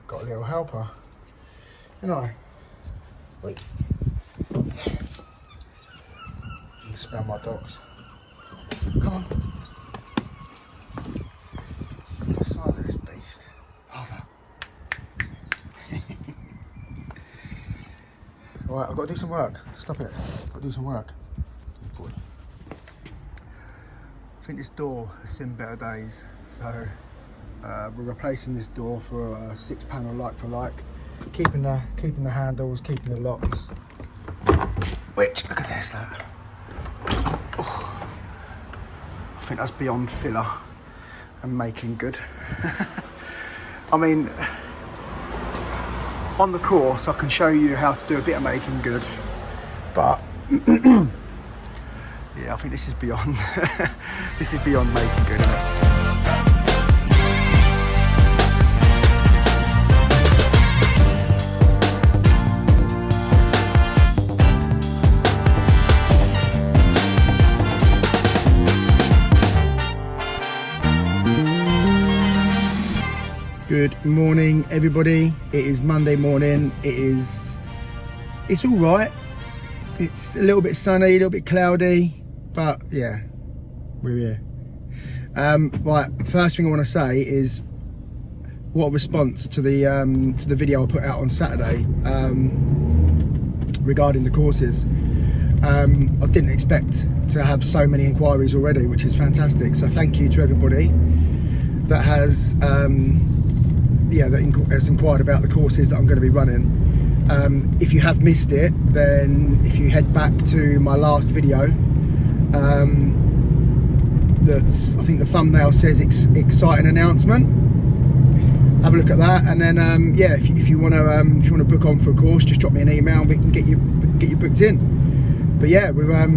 Got a little helper. You know. Wait. You can smell my dogs. Come on. Look at the size of this beast. Arthur. Right, I've got to do some work. Stop it. I've got to do some work. Boy. I think this door has seen better days, so we're replacing this door for a 6-panel like for like, keeping the handles, keeping the locks. Which, look at this, that. Oh, I think that's beyond filler and making good. I mean, on the course I can show you how to do a bit of making good, but yeah, I think this is beyond this is beyond making good, isn't it? Good morning, everybody. It is Monday morning. It's all right. It's a little bit sunny, a little bit cloudy, but yeah, we're here. Right, first thing I want to say is what a response to the video I put out on Saturday regarding the courses. I didn't expect to have so many inquiries already, which is fantastic. So thank you to everybody that has has inquired about the courses that I'm going to be running. If you have missed it, then if you head back to my last video, I think the thumbnail says exciting announcement. Have a look at that, and then if you want to book on for a course, just drop me an email and we can get you booked in. But yeah, we've had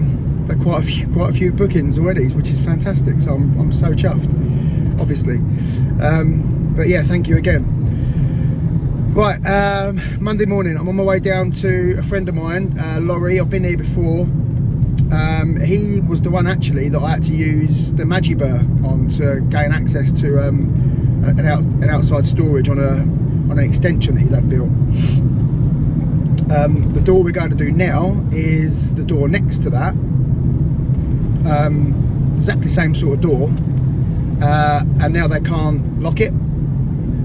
quite a few bookings already, which is fantastic. So I'm so chuffed, obviously. But yeah, thank you again. Right, Monday morning, I'm on my way down to a friend of mine, Laurie. I've been here before. He was the one actually that I had to use the Magibur on to gain access to an outside storage on an extension that he'd had built. The door we're going to do now is the door next to that. Exactly same sort of door, and now they can't lock it.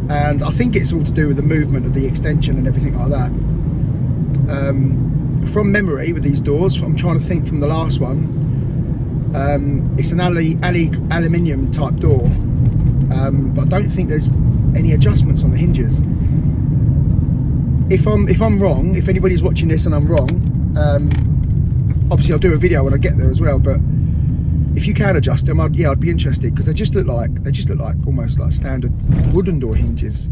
And I think it's all to do with the movement of the extension and everything like that. From memory with these doors, I'm trying to think from the last one, it's an aluminium type door, but I don't think there's any adjustments on the hinges. If I'm wrong, if anybody's watching this and I'm wrong, obviously I'll do a video when I get there as well, but if you can adjust them, I'd be interested, because they just look like almost like standard wooden door hinges,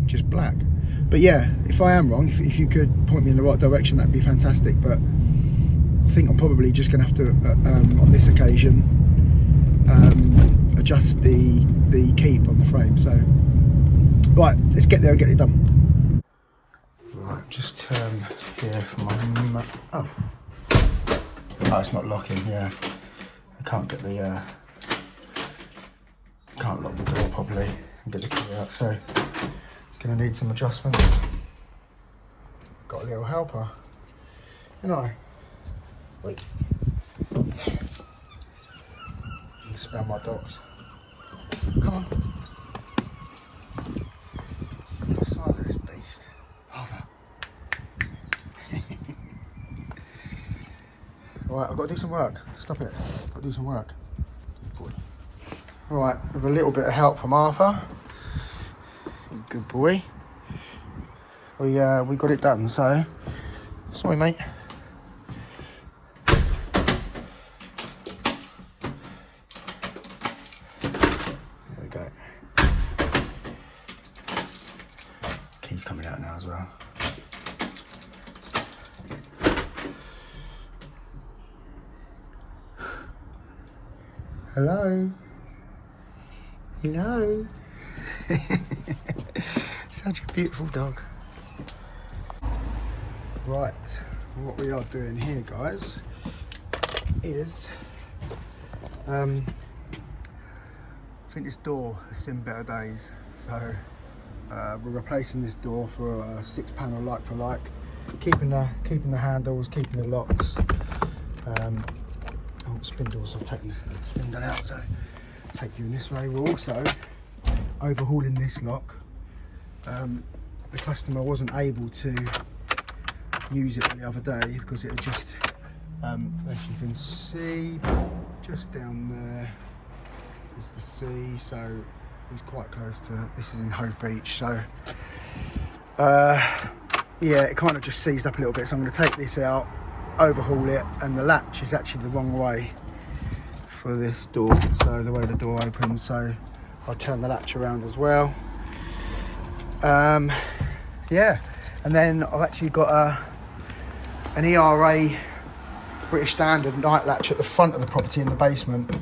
just black. But yeah, if I am wrong, if you could point me in the right direction, that'd be fantastic. But I think I'm probably just going to have to, on this occasion, adjust the keep on the frame. So right, let's get there and get it done. Right, just here for my oh, it's not locking. Yeah. I can't get the can't lock the door properly and get the key out, so it's going to need some adjustments. Got a little helper, you know. Wait, you can smell my dogs. Come on. Look at the size of this beast. Arthur. Right, I've got to do some work. Stop it. I've got to do some work. Boy. Right, with a little bit of help from Arthur. Good boy. We got it done, so sorry mate. There we go. Key's coming out now as well. Hello. Hello. Such a beautiful dog. Right, what we are doing here, guys, is I think this door has seen better days, so We're replacing this door for a 6-panel like for like, keeping the handles, keeping the locks. Spindles, I've taken the spindle out, so take you in this way. We're also overhauling this lock. The customer wasn't able to use it the other day because it had just, as you can see, just down there is the sea, so it's quite close to, this is in Hove Beach, so yeah, it kind of just seized up a little bit, so I'm going to take this out, overhaul it, and the latch is actually the wrong way for this door, so the way the door opens, so I'll turn the latch around as well. Yeah, and then I've actually got an ERA British Standard night latch at the front of the property in the basement,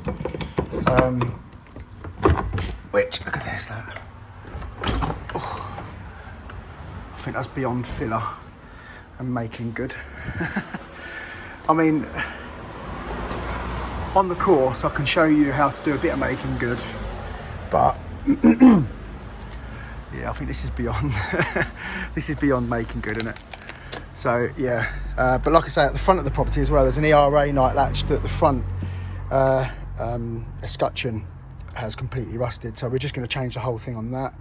which, look at this, that. Oh, I think that's beyond filler and making good. I mean, on the course I can show you how to do a bit of making good, but yeah, I think this is beyond this is beyond making good, isn't it? So yeah, but like I say, at the front of the property as well, there's an ERA night latch that the front escutcheon has completely rusted, so we're just going to change the whole thing on that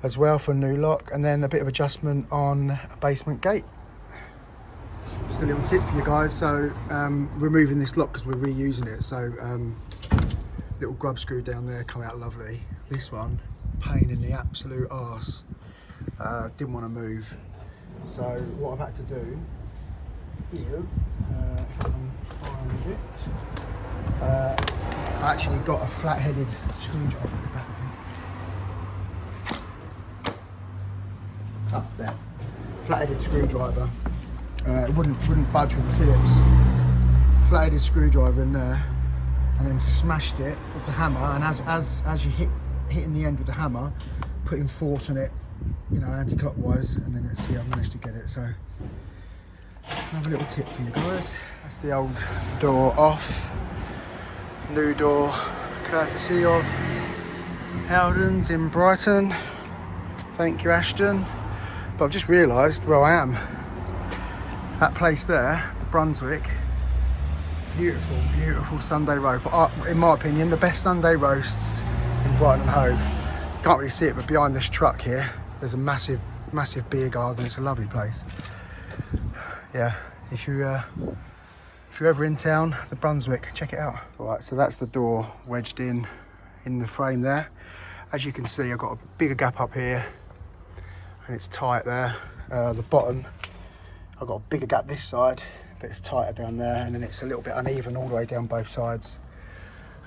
as well for a new lock, and then a bit of adjustment on a basement gate. Just a little tip for you guys, so removing this lock because we're reusing it, so little grub screw down there, come out lovely. This one, pain in the absolute arse, didn't want to move, so what I've had to do is, if I can find it, I actually got a flat-headed screwdriver at the back of it. Up there, flat-headed screwdriver. It wouldn't budge with the Phillips. Flat-headed screwdriver in there, and then smashed it with the hammer. And as you hitting the end with the hammer, putting force on it, you know, anti-clockwise, and then let's see, I managed to get it. So another little tip for you guys. That's the old door off. New door, courtesy of Howden's in Brighton. Thank you, Ashton. But I've just realised where I am. That place there, the Brunswick, beautiful, beautiful Sunday roast. In my opinion, the best Sunday roasts in Brighton and Hove. You can't really see it, but behind this truck here, there's a massive, massive beer garden. It's a lovely place. Yeah, if you're ever in town, the Brunswick, check it out. All right, so that's the door wedged in the frame there. As you can see, I've got a bigger gap up here, and it's tight there. The bottom, I've got a bigger gap this side, but it's tighter down there, and then it's a little bit uneven all the way down both sides,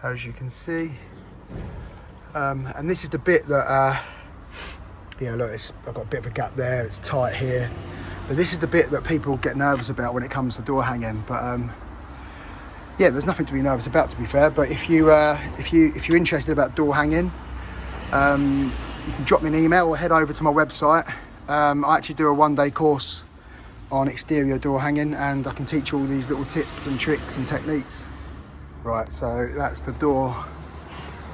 as you can see. And this is the bit that, yeah, look, I've got a bit of a gap there, it's tight here. But this is the bit that people get nervous about when it comes to door hanging. But yeah, there's nothing to be nervous about, to be fair. But if you're interested about door hanging, you can drop me an email or head over to my website. I actually do a 1-day course on exterior door hanging, and I can teach all these little tips and tricks and techniques. Right, so that's the door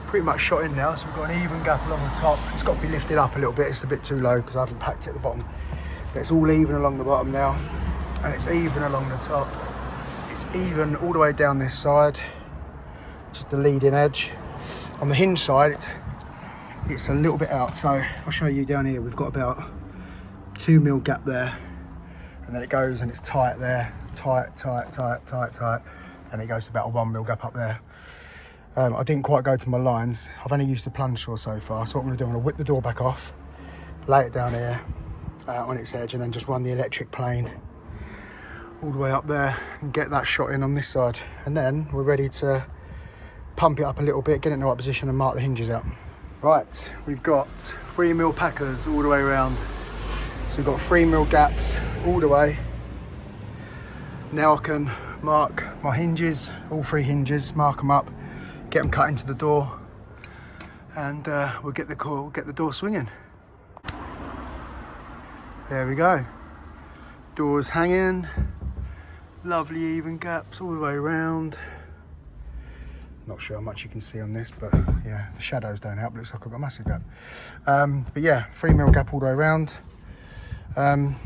pretty much shot in now, so we've got an even gap along the top. It's got to be lifted up a little bit, it's a bit too low because I haven't packed it at the bottom. But it's all even along the bottom now, and it's even along the top. It's even all the way down this side, which is the leading edge. On the hinge side, it's a little bit out, so I'll show you down here. We've got about 2mm gap there, and then it goes and it's tight there, tight, and it goes to about a 1mm gap up there. I didn't quite go to my lines. I've only used the plunge saw so far, so what I'm going to do, I'm going to whip the door back off, lay it down here on its edge, and then just run the electric plane all the way up there and get that shot in on this side. And then we're ready to pump it up a little bit, get it in the right position and mark the hinges out. Right, we've got 3mm packers all the way around. So we've got 3mm gaps all the way. Now I can mark my hinges, all 3 hinges, mark them up, get them cut into the door, and we'll get the door swinging. There we go. Doors hanging, lovely even gaps all the way around. Not sure how much you can see on this, but yeah, the shadows don't help. Looks like I've got a massive gap. But yeah, 3mm gap all the way around. And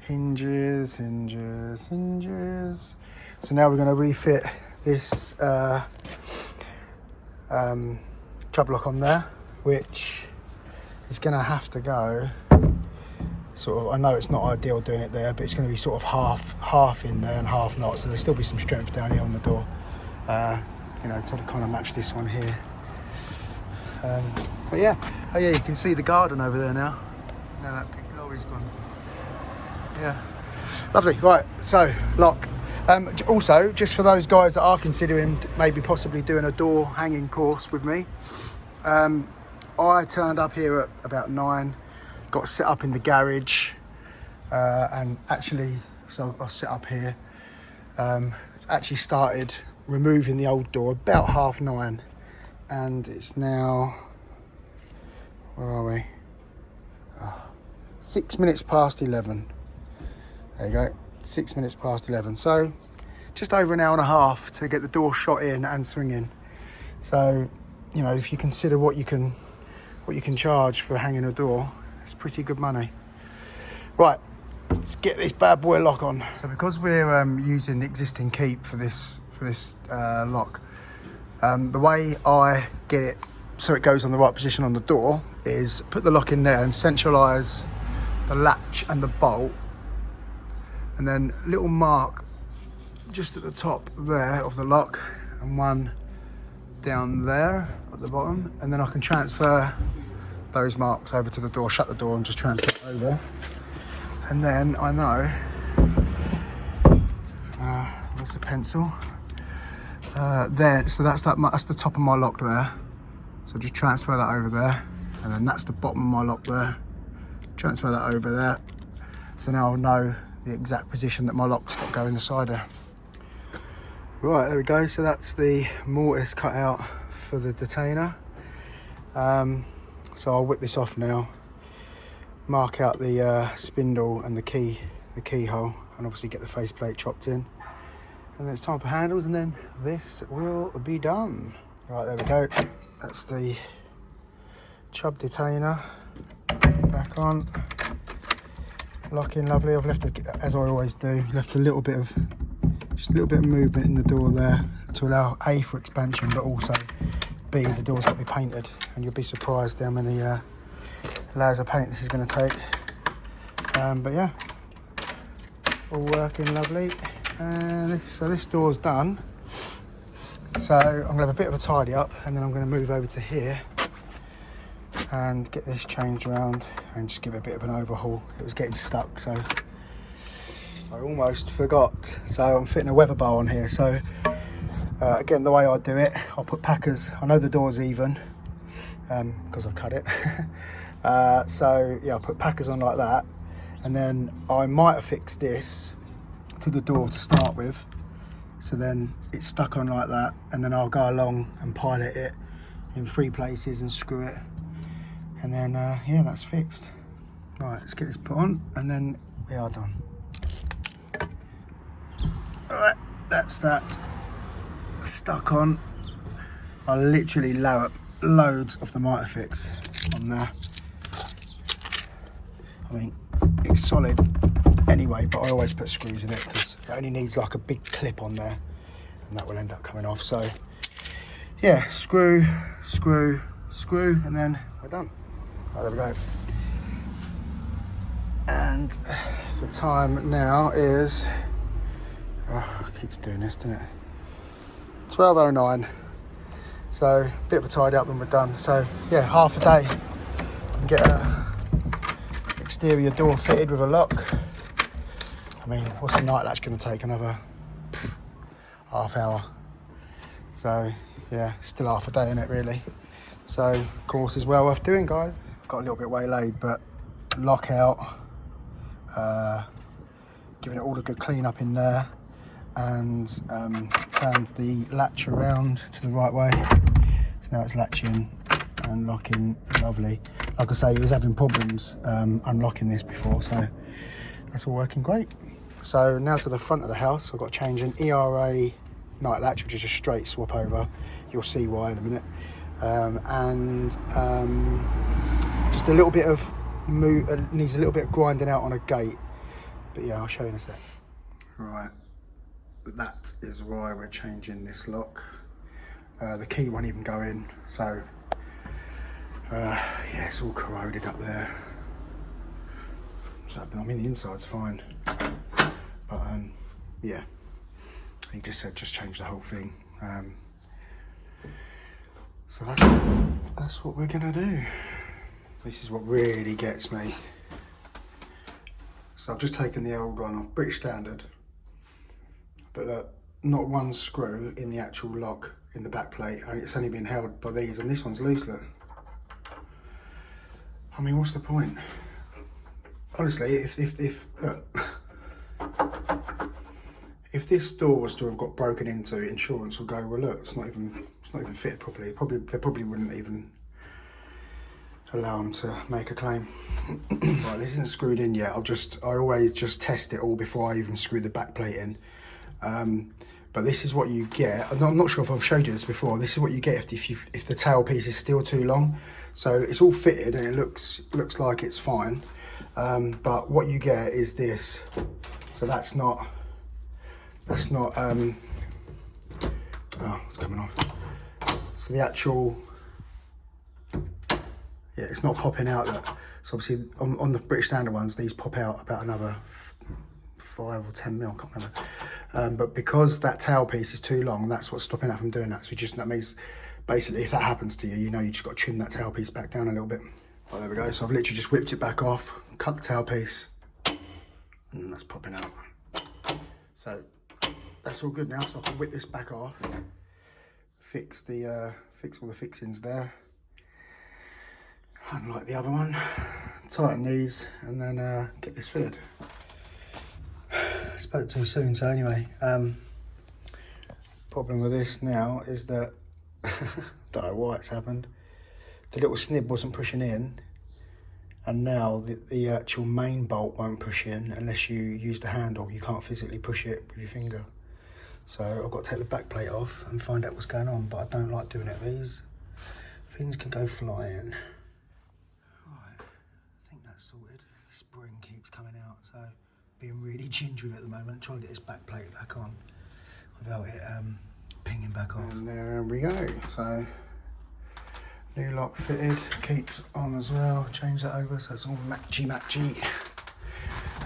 hinges. So now we're going to refit this trap lock on there, which is going to have to go sort of, I know it's not ideal doing it there, but it's going to be sort of half in there and half not, so there'll still be some strength down here on the door, you know, to kind of match this one here. But yeah, oh yeah, you can see the garden over there now. Now that big lorry's gone. Yeah, lovely. Right, so lock. Also, just for those guys that are considering maybe possibly doing a door hanging course with me, I turned up here at about 9, got set up in the garage, and actually, so I set up here, actually started removing the old door about 9:30, and it's now, where are we? 6 minutes past 11. There you go, 6 minutes past 11. So just over an hour and a half to get the door shot in and swinging. So, you know, if you consider what you can charge for hanging a door, it's pretty good money. Right, let's get this bad boy lock on. So because we're using the existing keep for this lock, the way I get it so it goes on the right position on the door is put the lock in there and centralise the latch and the bolt, and then little mark just at the top there of the lock, and one down there at the bottom, and then I can transfer those marks over to the door, shut the door and just transfer it over. And then I know, where's the pencil? There, so that's the top of my lock there. So just transfer that over there, and then that's the bottom of my lock there. Transfer that over there. So now I'll know the exact position that my lock's got going inside there. Right, there we go. So that's the mortise cut out for the detainer. So I'll whip this off now, mark out the spindle and the keyhole, and obviously get the faceplate chopped in. And then it's time for handles, and then this will be done. Right, there we go. That's the Chubb detainer back on. Lock in lovely. I've left, as I always do, left a little bit of movement in the door there to allow A, for expansion, but also B, the door's got to be painted, and you'll be surprised how many layers of paint this is going to take. But yeah, all working lovely. And so this door's done. So I'm going to have a bit of a tidy up, and then I'm going to move over to here and get this changed around and just give it a bit of an overhaul. It was getting stuck, so I almost forgot. So I'm fitting a weather bar on here. So again, the way I do it, I'll put packers. I know the door's even because I cut it. So yeah, I'll put packers on like that, and then I might have fixed this to the door to start with. So then it's stuck on like that, and then I'll go along and pilot it in 3 places and screw it, and then yeah, that's fixed. Right, let's get this put on, and then we are done. Alright, that's that stuck on. I literally load up loads of the Mitre-Fix on there. I mean, it's solid anyway, but I always put screws in it because it only needs like a big clip on there, and that will end up coming off. So yeah, screw, and then we're done. Right, there we go. And the time now is, oh, it keeps doing this, doesn't it? 12:09. So a bit of a tidy up and we're done. So yeah, half a day and get a exterior door fitted with a lock. I mean, what's a night latch going to take? Another half hour. So yeah, still half a day in it really. So course is well worth doing, guys. Got a little bit waylaid, but lock out, giving it all a good clean up in there, and turned the latch around to the right way. So now it's latching and locking lovely. Like I say, he was having problems unlocking this before, so that's all working great. So now to the front of the house. I've got to change an ERA night latch, which is a straight swap over. You'll see why in a minute. Just a little bit of needs a little bit of grinding out on a gate. But yeah, I'll show you in a sec. Right, that is why we're changing this lock. The key won't even go in, so yeah, it's all corroded up there. So I mean, the inside's fine, but yeah, he just said just change the whole thing. So that's what we're gonna do. This is what really gets me. So I've just taken the old one off, British standard, but not one screw in the actual lock in the back plate. It's only been held by these, and this one's loose, look. I mean, what's the point? Honestly, if this door was to have got broken into, insurance will go, well look, it's not even fitted properly. They probably wouldn't even allow them to make a claim. Right, this isn't screwed in yet. I always just test it all before I even screw the back plate in. But this is what you get. I'm not sure if I've showed you this before. This is what you get if the tail piece is still too long. So it's all fitted and it looks like it's fine. But what you get is this. So that's not. Oh, it's coming off. So the actual. Yeah, it's not popping out. Look. So obviously on the British standard ones, these pop out about another 5 or 10 mil, I can't remember. But because that tail piece is too long, that's what's stopping that from doing that. So that means basically if that happens to you, you know you just got to trim that tail piece back down a little bit. Oh, there we go. So I've literally just whipped it back off, cut the tail piece, and that's popping out. So that's all good now. So I can whip this back off, fix all the fixings there. Unlike the other one, tighten these and then get this fitted. Spoke too soon, so anyway, problem with this now is that don't know why it's happened. The little snib wasn't pushing in, and now the actual main bolt won't push in unless you use the handle. You can't physically push it with your finger. So I've got to take the back plate off and find out what's going on, but I don't like doing it. These things can go flying. Sorted. The spring keeps coming out, so being really gingery at the moment. Trying to get this back plate back on without it pinging back off. And there we go. So new lock fitted, keeps on as well. Change that over so it's all matchy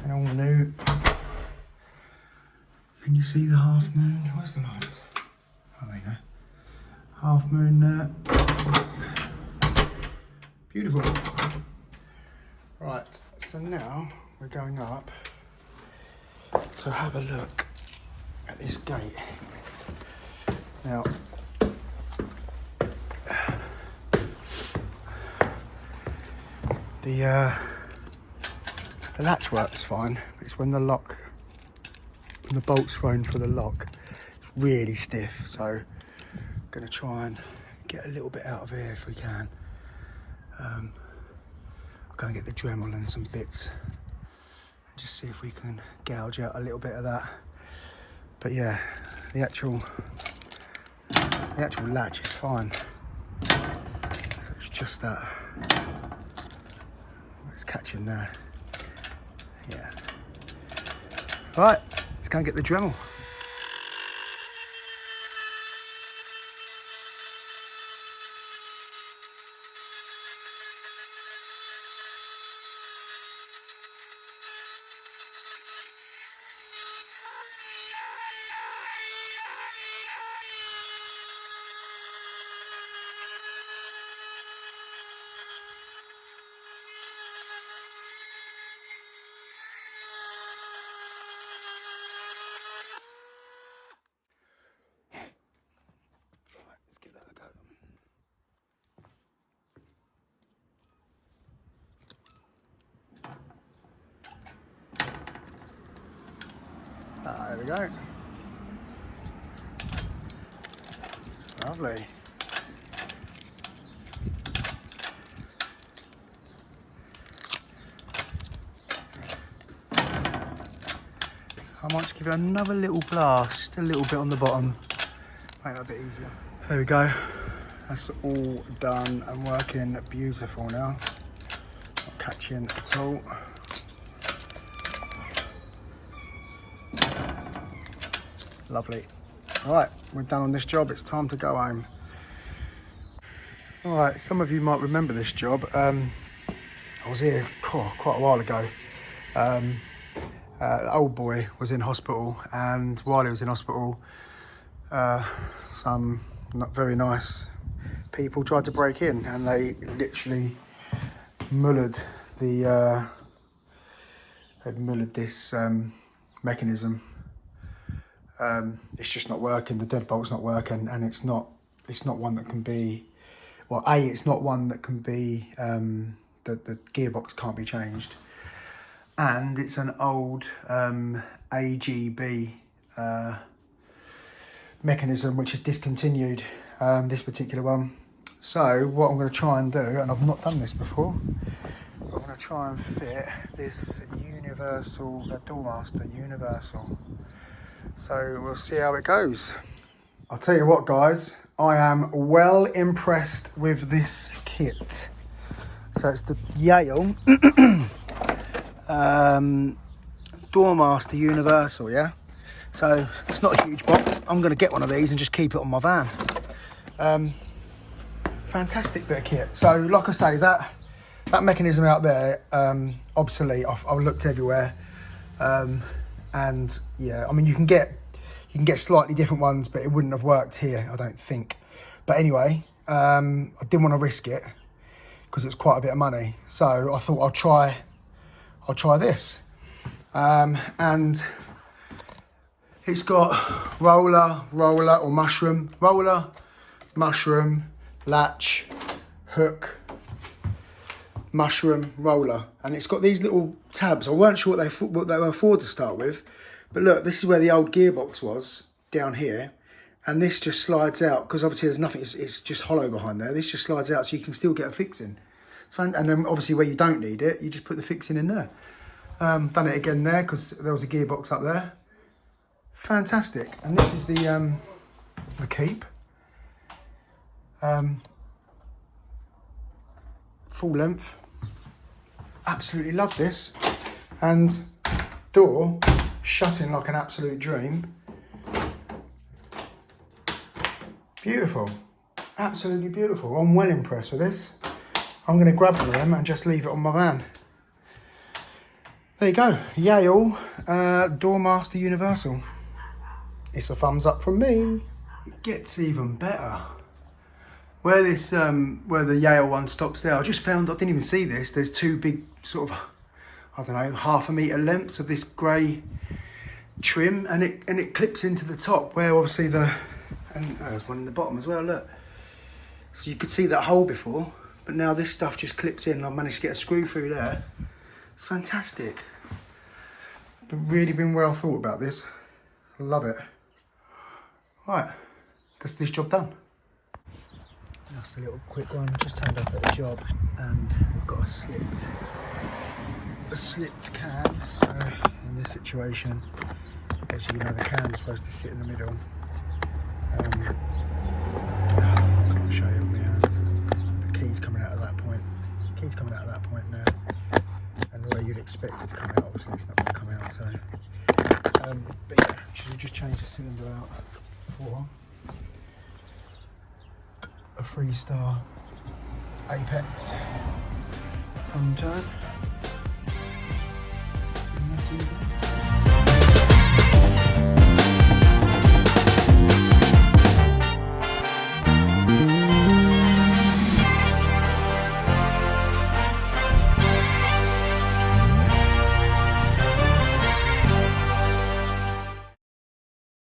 and all new. Can you see the half moon? Where's the lights? Oh, there you go. Half moon there. Beautiful. Right, so now we're going up to have a look at this gate. Now, the latch works fine, but it's when the bolt's thrown for the lock, it's really stiff. So I'm going to try and get a little bit out of here if we can. Go and get the Dremel and some bits and just see if we can gouge out a little bit of that. But yeah, the actual latch is fine. So it's just that it's catching there. Yeah. Right, let's go and get the Dremel. Let's give that a go. There we go. Lovely. I might just give it another little blast, just a little bit on the bottom, make that a bit easier. There we go. That's all done and working beautiful now. Not catching at all. Lovely. All right, we're done on this job. It's time to go home. All right, some of you might remember this job. I was here quite a while ago. The old boy was in hospital, and while he was in hospital, some not very nice people tried to break in, and they literally mullered this mechanism. It's just not working. The deadbolt's not working, and it's not one that can be. Well, it's not one that can be. The gearbox can't be changed, and it's an old AGB mechanism which is discontinued. This particular one. So what I'm going to try and do, and I've not done this before, I'm going to try and fit this universal Doormaster universal. So we'll see how it goes. I'll tell you what, guys, I am well impressed with this kit. So it's the Yale Doormaster universal, yeah? So it's not a huge box. I'm going to get one of these and just keep it on my van. Fantastic bit of kit. So like I say, that mechanism out there, obsolete. I've looked everywhere, and yeah, I mean you can get slightly different ones, but it wouldn't have worked here, I don't think. But anyway, I didn't want to risk it because it was quite a bit of money. So I thought I'll try this, and it's got roller or mushroom, latch, hook, mushroom, roller, and it's got these little tabs. I weren't sure what they were for to start with, but look, this is where the old gearbox was, down here, and this just slides out because obviously there's nothing. It's just hollow behind there. This just slides out, so you can still get a fixing. And then obviously where you don't need it, you just put the fixing in there. Done it again there because there was a gearbox up there. Fantastic. And this is the keep. Full length. Absolutely love this. And door shutting like an absolute dream. Beautiful. Absolutely beautiful. I'm well impressed with this. I'm going to grab one of them and just leave it on my van. There you go. Yale Doormaster Universal. It's a thumbs up from me. It gets even better. Where this, where the Yale one stops there, I just found, I didn't even see this, there's two big sort of, I don't know, 1/2 metre lengths of this grey trim, and it clips into the top where obviously and there's one in the bottom as well, look. So you could see that hole before, but now this stuff just clips in. I've managed to get a screw through there. It's fantastic. Really been well thought about this. I love it. Right, that's this job done. Just a little quick one. Just turned up at the job and we've got a slipped can. So in this situation, obviously you know the can's supposed to sit in the middle. I can't show you with my hands. The key's coming out at that point. Key's coming out at that point now. And the way you'd expect it to come out, obviously it's not going to come out. So, but yeah, we just change the cylinder out for a 3-star Apex thumb turn. And that's all done.